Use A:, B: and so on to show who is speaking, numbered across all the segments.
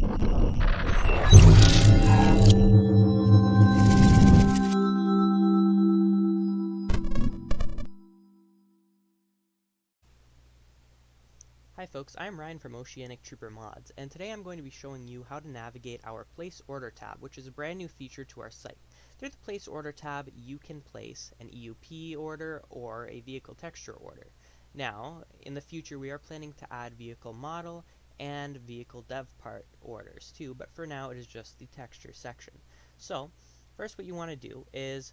A: Hi folks, I'm Ryan from Oceanic Trooper Mods, and today I'm going to be showing you how to navigate our Place Order tab, which is a brand new feature to our site. Through the Place Order tab, you can place an EUP order or a vehicle texture order. Now, in the future we are planning to add vehicle model and vehicle dev part orders too, but for now it is just the texture section. So, first what you want to do is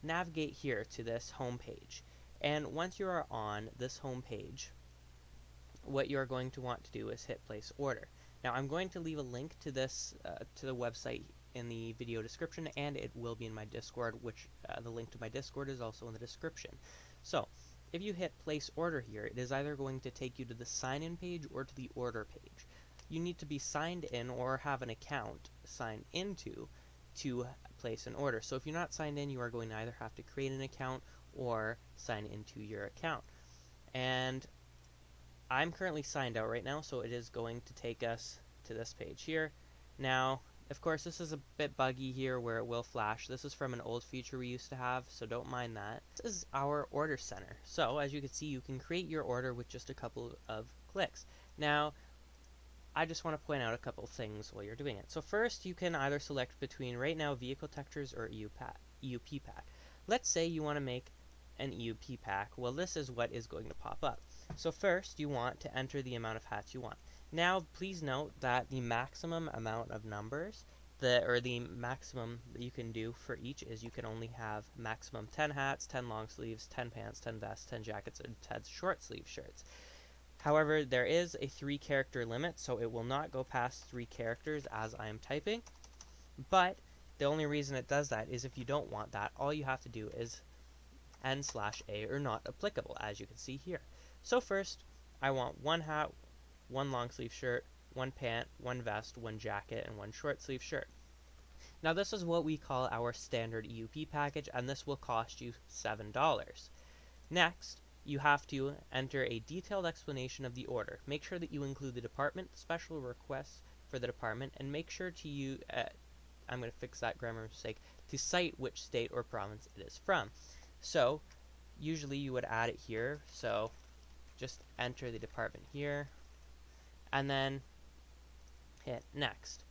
A: navigate here to this home page, and once you are on this home page, what you're going to want to do is hit place order. Now I'm going to leave a link to this to the website in the video description, and it will be in my Discord, which the link to my Discord is also in the description. So if you hit place order here, it is either going to take you to the sign in page or to the order page. You need to be signed in or have an account signed into to place an order. So if you're not signed in, you are going to either have to create an account or sign into your account. And I'm currently signed out right now, so it is going to take us to this page here. Now, of course, this is a bit buggy here where it will flash. This is from an old feature we used to have, so don't mind that. This is our order center. So, as you can see, you can create your order with just a couple of clicks. Now, I just want to point out a couple things while you're doing it. So first, you can either select between right now vehicle textures or EUP pack. Let's say you want to make an EUP pack. Well, this is what is going to pop up. So first, you want to enter the amount of hats you want. Now, please note that the maximum amount of numbers, the maximum that you can do for each is you can only have maximum 10 hats, 10 long sleeves, 10 pants, 10 vests, 10 jackets, and 10 short sleeve shirts. However, there is a 3-character limit, so it will not go past 3 characters as I am typing. But the only reason it does that is if you don't want that, all you have to do is n/a or not applicable, as you can see here. So first, I want 1 hat, 1 long sleeve shirt, 1 pant, 1 vest, 1 jacket, and 1 short sleeve shirt. Now this is what we call our standard EUP package, and this will cost you $7. Next, you have to enter a detailed explanation of the order. Make sure that you include the department, special requests for the department, and make sure to I'm going to fix that grammar mistake, to cite which state or province it is from. So, usually you would add it here, so just enter the department here, and then hit next.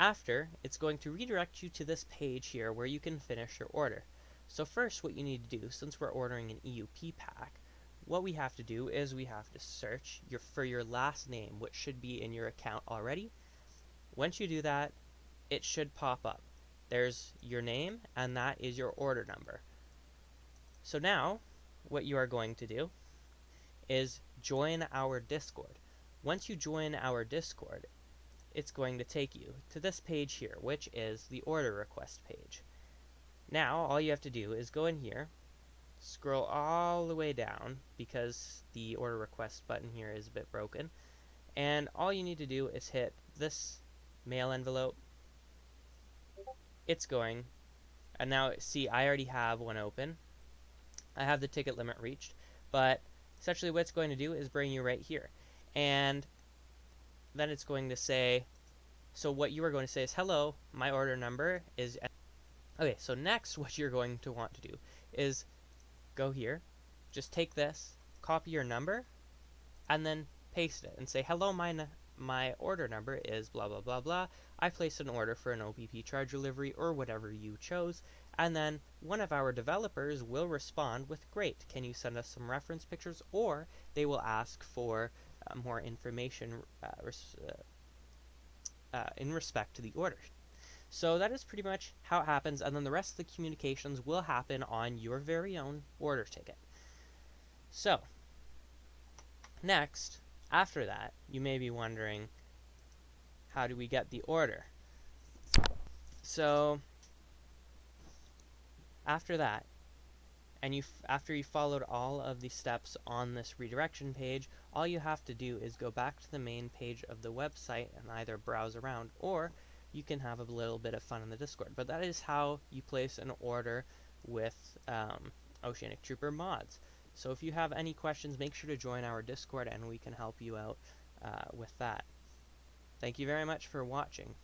A: After, it's going to redirect you to this page here where you can finish your order. So first, what you need to do, since we're ordering an EUP pack, what we have to do is we have to search for your last name, which should be in your account already. Once you do that, it should pop up. There's your name, and that is your order number. So now, what you are going to do is join our Discord. Once you join our Discord, it's going to take you to this page here, which is the order request page. Now, all you have to do is go in here, scroll all the way down, because the order request button here is a bit broken, and all you need to do is hit this mail envelope. It's going, and now see, I already have one open. I have the ticket limit reached, but essentially what it's going to do is bring you right here. And then it's going to say, so what you are going to say is, hello, my order number is... Okay, so next what you're going to want to do is go here, just take this, copy your number, and then paste it and say, hello, my order number is blah blah blah blah. I placed an order for an OPP charge delivery or whatever you chose, and then one of our developers will respond with, great, can you send us some reference pictures, or they will ask for more information in respect to the order. So that is pretty much how it happens, and then the rest of the communications will happen on your very own order ticket. So, next, after that, you may be wondering, how do we get the order? So, after that, and after you followed all of the steps on this redirection page, all you have to do is go back to the main page of the website and either browse around, or you can have a little bit of fun in the Discord. But that is how you place an order with Oceanic Trooper Mods. So if you have any questions, make sure to join our Discord and we can help you out with that. Thank you very much for watching.